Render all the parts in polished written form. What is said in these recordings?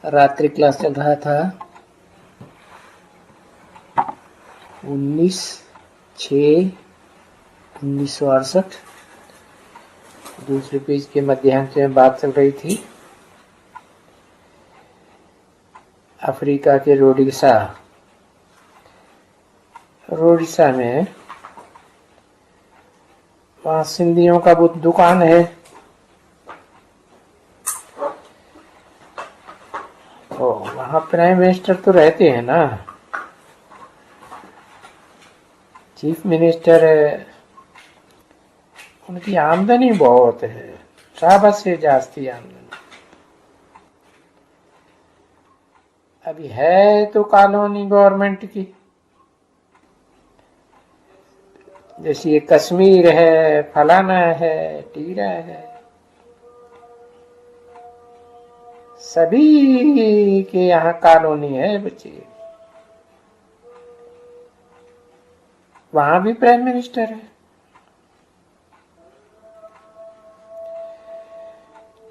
रात्रि क्लास चल रहा था 19/6/1968। दूसरे पेज के मध्यांश में बात चल रही थी अफ्रीका के रोडिशा में वहां सिंधियों का वो दुकान है। तो वहां प्राइम मिनिस्टर तो रहते हैं ना, चीफ मिनिस्टर है। उनकी आमदनी बहुत है, सबसे जास्ती आमदनी। अभी है तो कॉलोनी गवर्नमेंट की, जैसे ये कश्मीर है, फलाना है, टीरा है, सभी के यहाँ कॉलोनी है बच्चे। वहां भी प्राइम मिनिस्टर है,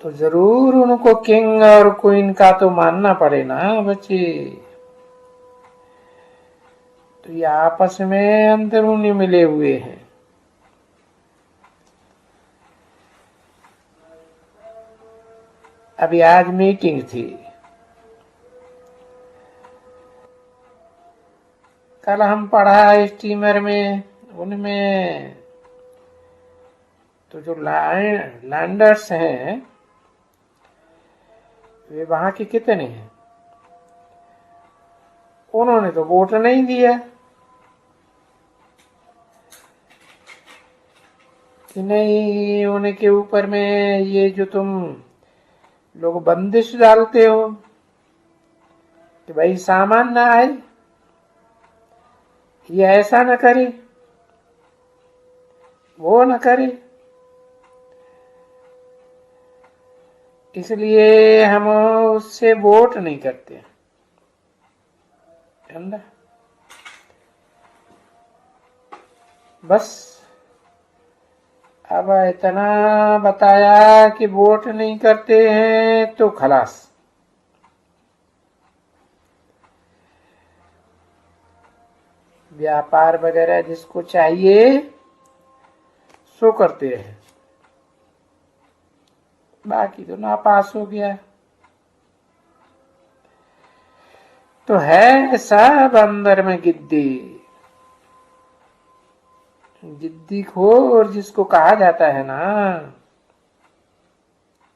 तो जरूर उनको किंग और क्वीन का तो मानना पड़े ना बच्चे। तो ये आपस में अंदरूनी मिले हुए हैं। अभी आज मीटिंग थी, कल हम पढ़ा स्टीमर में, उनमें तो जो लैंडर्स हैं वे वहां के कितने हैं, उन्होंने तो वोट नहीं दिया कि नहीं उनके ऊपर में ये जो तुम लोग बंदिश डालते हो कि भाई सामान ना आए, ये ऐसा न करे, वो न करे, इसलिए हम उससे वोट नहीं करते। बस अब इतना बताया कि वोट नहीं करते हैं तो खलास। व्यापार वगैरह जिसको चाहिए सो करते हैं, बाकी तो नापास हो गया। तो है सब अंदर में जिद्दी खोर जिसको कहा जाता है ना,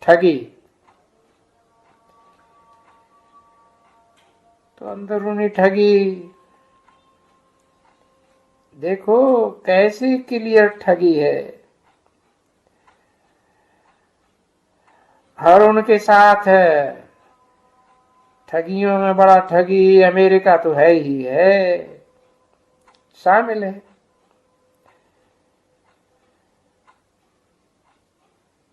ठगी। तो अंदरूनी ठगी देखो कैसी क्लियर ठगी है। और उनके साथ है ठगियों में बड़ा ठगी अमेरिका तो है ही है, शामिल है।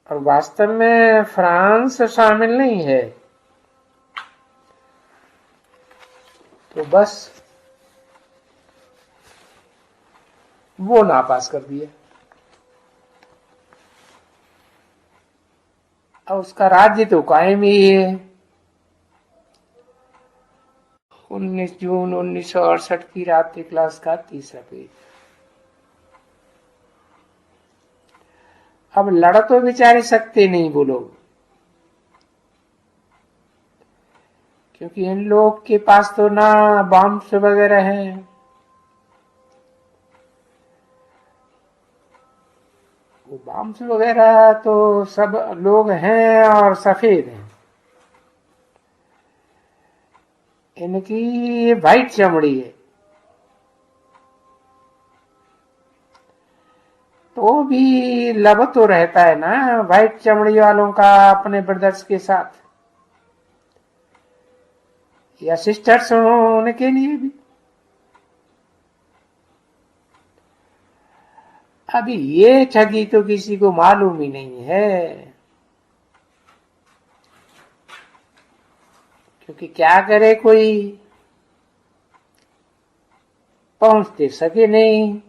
और वास्तव में फ्रांस शामिल नहीं है, तो बस वो नापास कर दिया। और उसका राज्य तो कायम ही है। 19 जून 1968 की रात्रि क्लास का तीसरा पेज। अब लड़ तो बेचारे सकते नहीं वो लोग, क्योंकि इन लोग के पास तो ना बॉम्ब्स वगैरह हैं, वो बॉम्ब्स वगैरह तो सब लोग हैं और सफेद हैं, इनकी वाइट चमड़ी है। तो भी लब तो रहता है ना वाइट चमड़ी वालों का अपने ब्रदर्स के साथ, या सिस्टर्स हो उनके लिए भी। अभी ये ठगी तो किसी को मालूम ही नहीं है, क्योंकि क्या करे कोई, पहुंचते सके नहीं।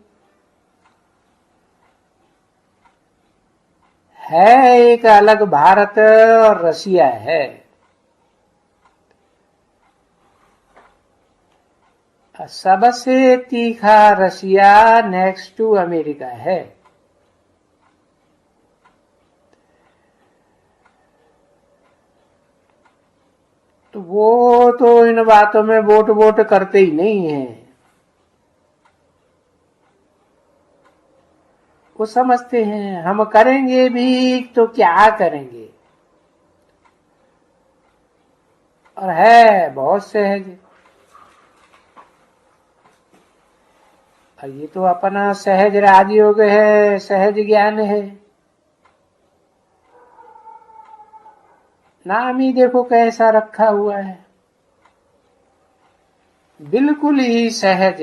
है एक अलग भारत और रसिया है, सबसे तीखा रसिया नेक्स्ट टू अमेरिका है। तो वो तो इन बातों में वोट वोट करते ही नहीं है। वो समझते हैं हम करेंगे भी तो क्या करेंगे, और है बहुत सहज। और ये तो अपना सहज राजयोग है, सहज ज्ञान है। नाम ही देखो कैसा रखा हुआ है, बिल्कुल ही सहज।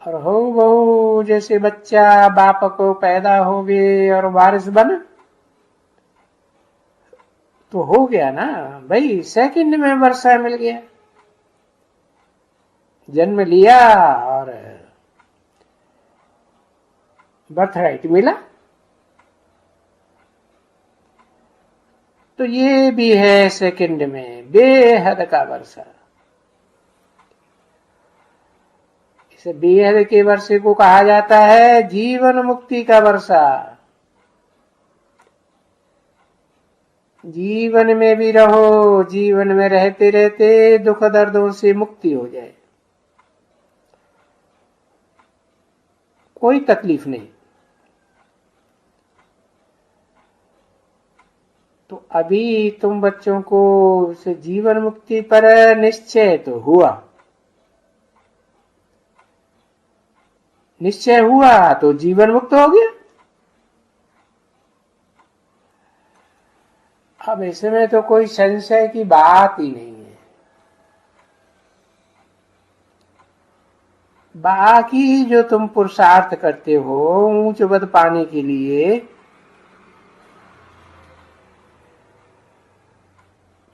और हो बहु जैसे बच्चा बाप को पैदा हो गए और वारिस बना, तो हो गया ना भाई, सेकंड में वर्षा मिल गया, जन्म लिया और बर्थ राइट मिला। तो ये भी है सेकंड में बेहद का वर्षा। इसे बेहद के वर्षे को कहा जाता है जीवन मुक्ति का वर्षा। जीवन में भी रहो, जीवन में रहते रहते दुख दर्दों से मुक्ति हो जाए, कोई तकलीफ नहीं। तो अभी तुम बच्चों को से जीवन मुक्ति पर निश्चय तो हुआ, निश्चय हुआ तो जीवन मुक्त हो गया। अब इसमें तो कोई संशय की बात ही नहीं है। बाकी जो तुम पुरुषार्थ करते हो ऊंच पद पाने के लिए,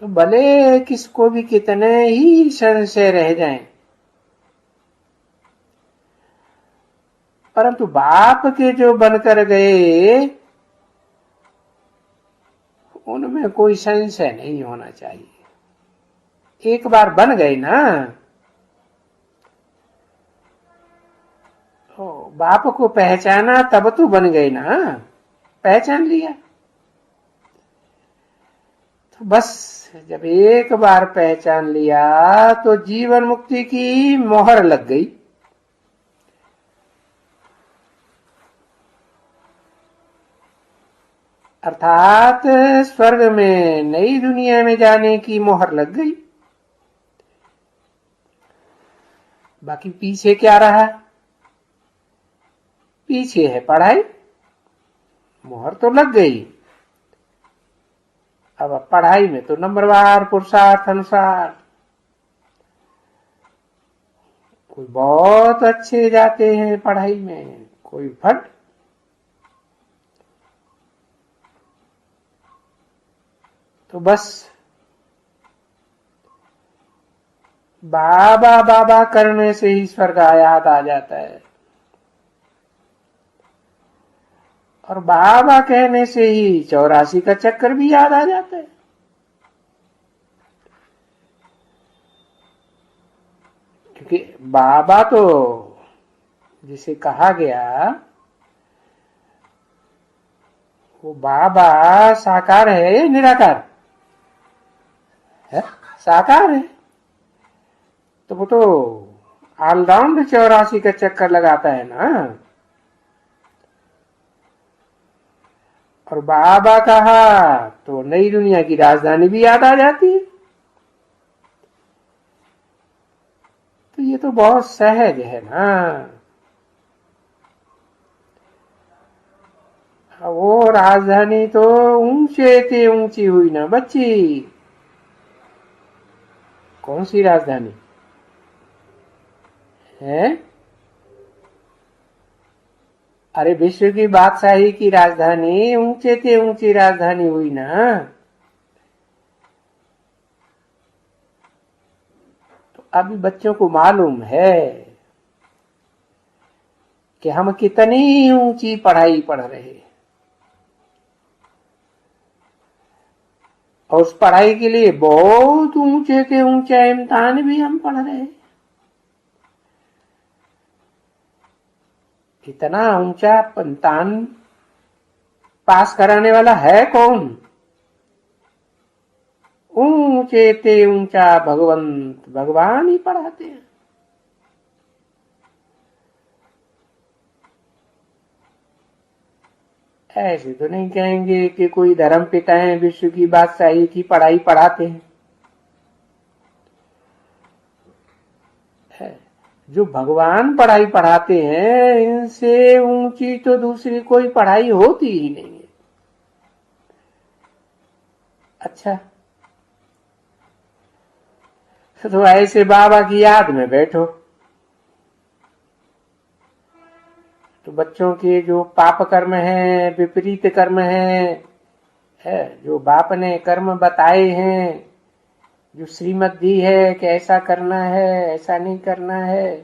तो भले किसको भी कितने ही संशय रह जाएं, परंतु बाप के जो बनकर गए उनमें कोई संशय नहीं होना चाहिए। एक बार बन गए ना, तो बाप को पहचाना तब तो बन गए ना, पहचान लिया तो बस। जब एक बार पहचान लिया तो जीवन मुक्ति की मोहर लग गई। अर्थात स्वर्ग में, नई दुनिया में जाने की मोहर लग गई। बाकी पीछे क्या रहा? पीछे है पढ़ाई। मोहर तो लग गई, अब पढ़ाई में तो नंबरवार पुरुषार्थ अनुसार कोई बहुत अच्छे जाते हैं पढ़ाई में, कोई फट। तो बस बाबा बाबा करने से ही स्वर्ग याद आ जाता है, और बाबा कहने से ही 84 का चक्कर भी याद आ जाता है। क्योंकि बाबा तो जिसे कहा गया, वो बाबा साकार है या निराकार है? साकार है। तो वो तो ऑलराउंड 84 का चक्कर लगाता है ना। और बाबा कहा तो नई दुनिया की राजधानी भी याद आ जाती है। तो ये तो बहुत सहज है ना। वो राजधानी तो ऊंचे से ऊंची हुई ना बच्ची। कौन सी राजधानी है? अरे विश्व की बादशाही की राजधानी ऊंचे से ऊंची राजधानी हुई ना। तो अभी बच्चों को मालूम है कि हम कितनी ऊंची पढ़ाई पढ़ रहे हैं, और उस पढ़ाई के लिए बहुत ऊंचे के ऊंचे इम्तिहान भी हम पढ़ रहे हैं। इतना ऊंचा इम्तिहान पास कराने वाला है कौन? ऊंचे ते ऊंचा भगवंत भगवान ही पढ़ाते हैं। ऐसे तो नहीं कहेंगे कि कोई धर्म पिता है विश्व की बादशाही की पढ़ाई पढ़ाते हैं। जो भगवान पढ़ाई पढ़ाते हैं इनसे ऊंची तो दूसरी कोई पढ़ाई होती ही नहीं है। अच्छा, तो ऐसे बाबा की याद में बैठो तो बच्चों के जो पाप कर्म है, विपरीत कर्म है जो बाप ने कर्म बताए हैं, जो श्रीमत दी है कि ऐसा करना है ऐसा नहीं करना है,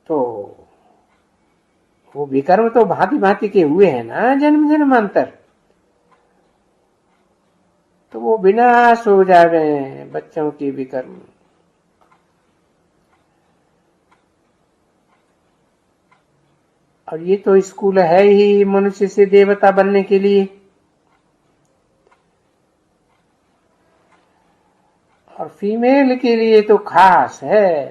तो वो विकर्म तो भांति भांति के हुए हैं ना जन्म जन्मांतर। तो वो विनाश हो जा रहे हैं बच्चों के विकर्म। और ये तो स्कूल है ही मनुष्य से देवता बनने के लिए, और फीमेल के लिए तो खास है।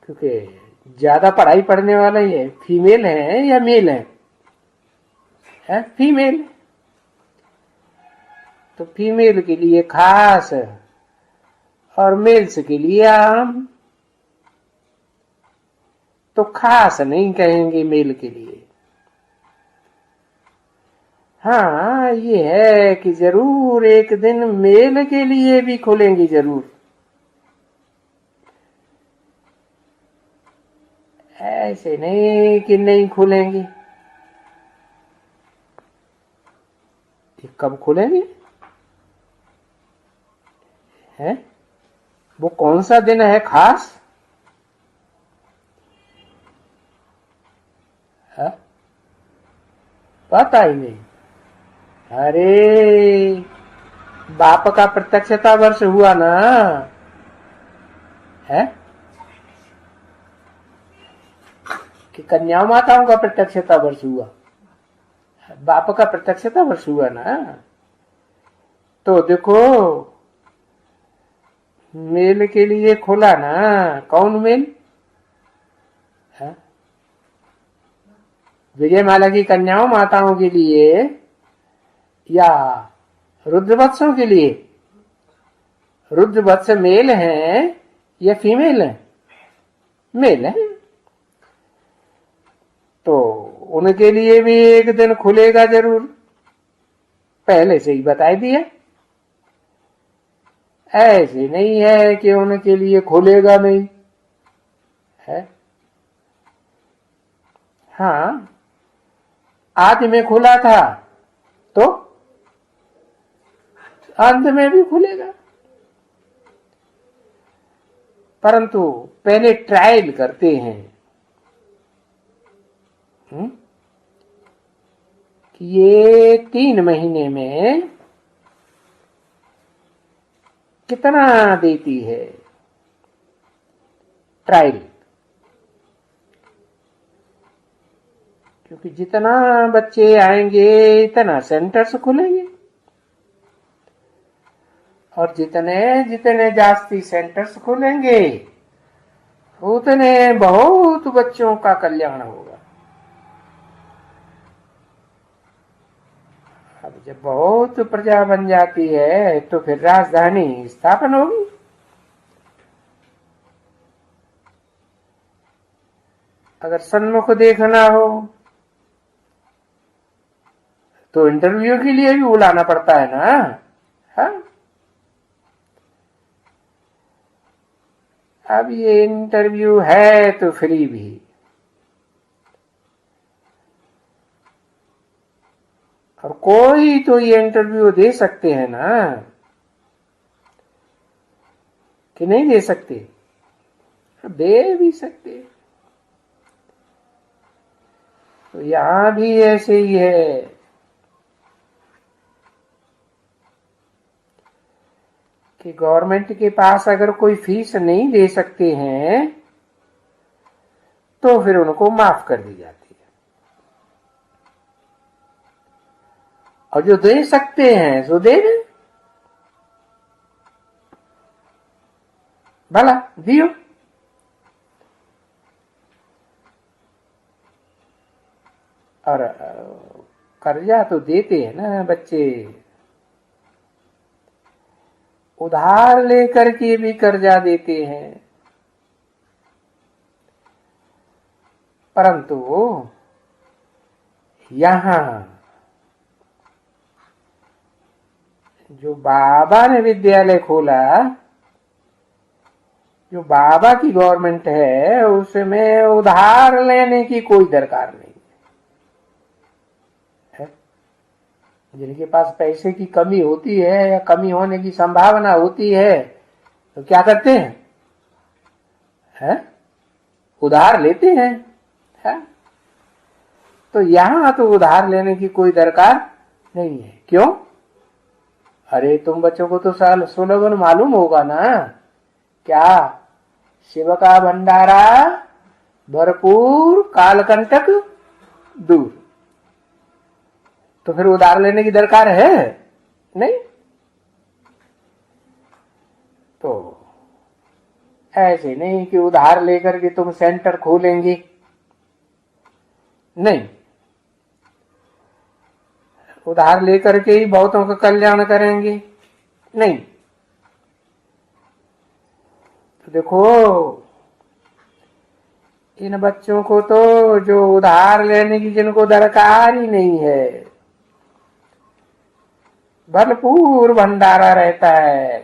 क्योंकि ज्यादा पढ़ाई पढ़ने वाला ये फीमेल है या मेल है फीमेल। तो फीमेल के लिए खास और मेल्स के लिए आम। तो खास नहीं कहेंगे मेल के लिए। हाँ, ये है कि जरूर एक दिन मेल के लिए भी खोलेंगी जरूर। ऐसे नहीं कि नहीं खुलेंगी। कब खुलेंगे है? वो कौन सा दिन है खास है? पता ही नहीं। अरे बाप का प्रत्यक्षता वर्ष हुआ ना है कि कन्या माताओं का प्रत्यक्षता वर्ष हुआ, बाप का प्रत्यक्षता वर्ष हुआ ना। तो देखो मेल के लिए खोला ना, कौन मेल है? विजयमाला की कन्याओं माताओं के लिए या रुद्रवत्सों के लिए? रुद्रवत्स मेल है या फीमेल है? मेल है। तो उनके लिए भी एक दिन खुलेगा जरूर, पहले से ही बता दिया। ऐसे नहीं है कि उनके लिए खुलेगा नहीं है। हाँ, आज में खुला था तो अंत में भी खुलेगा, परंतु पहले ट्रायल करते हैं कि ये 3 महीने में कितना देती है ट्रायल। क्योंकि जितना बच्चे आएंगे इतना सेंटर्स खुलेंगे, और जितने जितने जास्ती सेंटर्स खुलेंगे उतने बहुत बच्चों का कल्याण होगा। अब जब बहुत प्रजा बन जाती है तो फिर राजधानी स्थापन होगी। अगर सन्मुख देखना हो तो इंटरव्यू के लिए भी बुलाना पड़ता है ना। हाँ, अब ये इंटरव्यू है तो फ्री भी, और कोई तो ये इंटरव्यू दे सकते हैं ना, कि नहीं दे सकते? दे भी सकते। तो यहां भी ऐसे ही है। कि गवर्नमेंट के पास अगर कोई फीस नहीं दे सकते हैं तो फिर उनको माफ कर दी जाती है, और जो दे सकते हैं जो दे दें, भला दियो। और कर्जा तो देते हैं ना बच्चे, उधार लेकर के भी कर्जा देते हैं, परंतु यहां जो बाबा ने विद्यालय खोला, जो बाबा की गवर्नमेंट है, उसमें उधार लेने की कोई दरकार नहीं है। जिनके पास पैसे की कमी होती है या कमी होने की संभावना होती है तो क्या करते हैं? उधार लेते हैं, है? तो यहां तो उधार लेने की कोई दरकार नहीं है। क्यों? अरे तुम बच्चों को तो स्लोगन मालूम होगा ना, क्या? शिव का भंडारा भरपूर, कालकंटक दूर। तो फिर उधार लेने की दरकार है नहीं। तो ऐसे नहीं कि उधार लेकर के तुम सेंटर खोलेंगे, नहीं। उधार लेकर के ही बहुतों का कल्याण करेंगे, नहीं। तो देखो, इन बच्चों को तो जो उधार लेने की जिनको दरकार ही नहीं है, भरपूर भंडारा रहता है,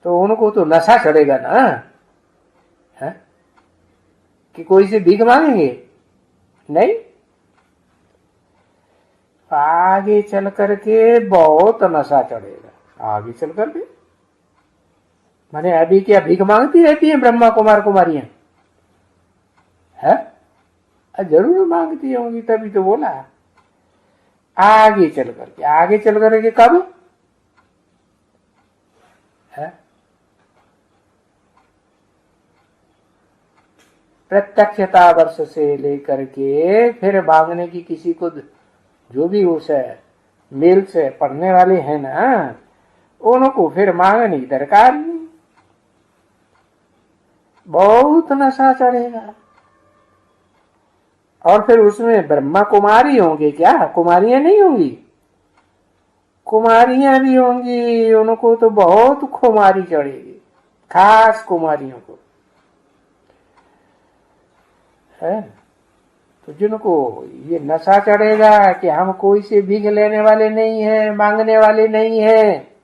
तो उनको तो नशा चढ़ेगा ना, है? कि कोई से भीख मांगेंगे, नहीं। आगे चल करके बहुत नशा चढ़ेगा, आगे चल करके। माने अभी क्या भीख मांगती रहती है ब्रह्मा कुमार कुमारियां, है? जरूर मांगती होंगी, तभी तो बोला आगे चल करके। आगे चल करके कब है? प्रत्यक्षता वर्ष से लेकर के फिर मांगने की किसी को, जो भी उस मेल से पढ़ने वाले हैं ना, उनको फिर मांगने की दरकार नहीं। बहुत नशा चढ़ेगा, और फिर उसमें ब्रह्मा कुमारी होंगे क्या? कुमारियां नहीं होंगी? कुमारियां भी होंगी, उनको तो बहुत खुमारी चढ़ेगी, खास कुमारियों को, है? तो जिनको ये नशा चढ़ेगा कि हम कोई से भीख लेने वाले नहीं हैं, मांगने वाले नहीं हैं,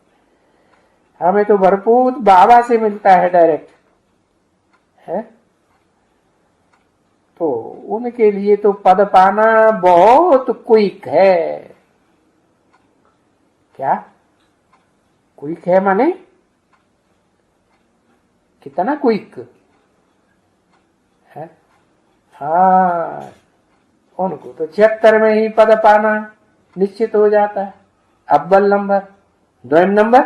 हमें तो भरपूर बाबा से मिलता है डायरेक्ट, है? तो उनके लिए तो पद पाना बहुत क्विक है। क्या क्विक है? माने कितना क्विक है? हाँ, उनको तो 76 में ही पद पाना निश्चित हो जाता है। अव्वल नंबर, द्वयम नंबर,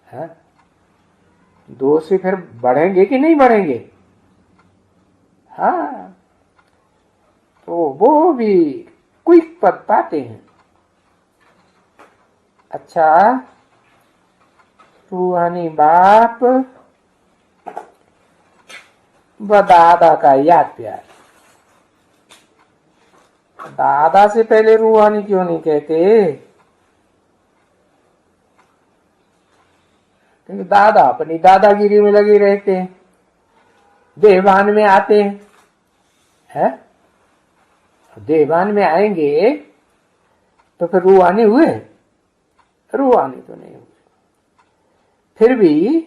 है? 2 से फिर बढ़ेंगे कि नहीं बढ़ेंगे? हाँ, तो वो भी क्विक पद पाते हैं। अच्छा, रूहानी बाप व दादा का याद प्यार। दादा से पहले रूहानी क्यों नहीं कहते? क्योंकि दादा अपनी दादागिरी में लगे रहते हैं, देहभान में आते हैं, है? देहभान में आएंगे तो फिर रूहानी हुए? रूहानी तो नहीं हुए। फिर भी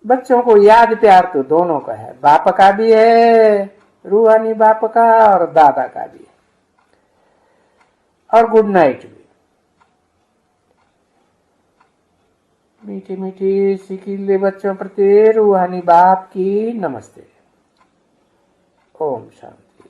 बच्चों को याद प्यार तो दोनों का है, बाप का भी है, रूहानी बाप का, और दादा का भी है, और गुड नाइट भी। मीठी मीठी सिकीले बच्चों प्रति रूहानी बाप की नमस्ते। ओम शांति।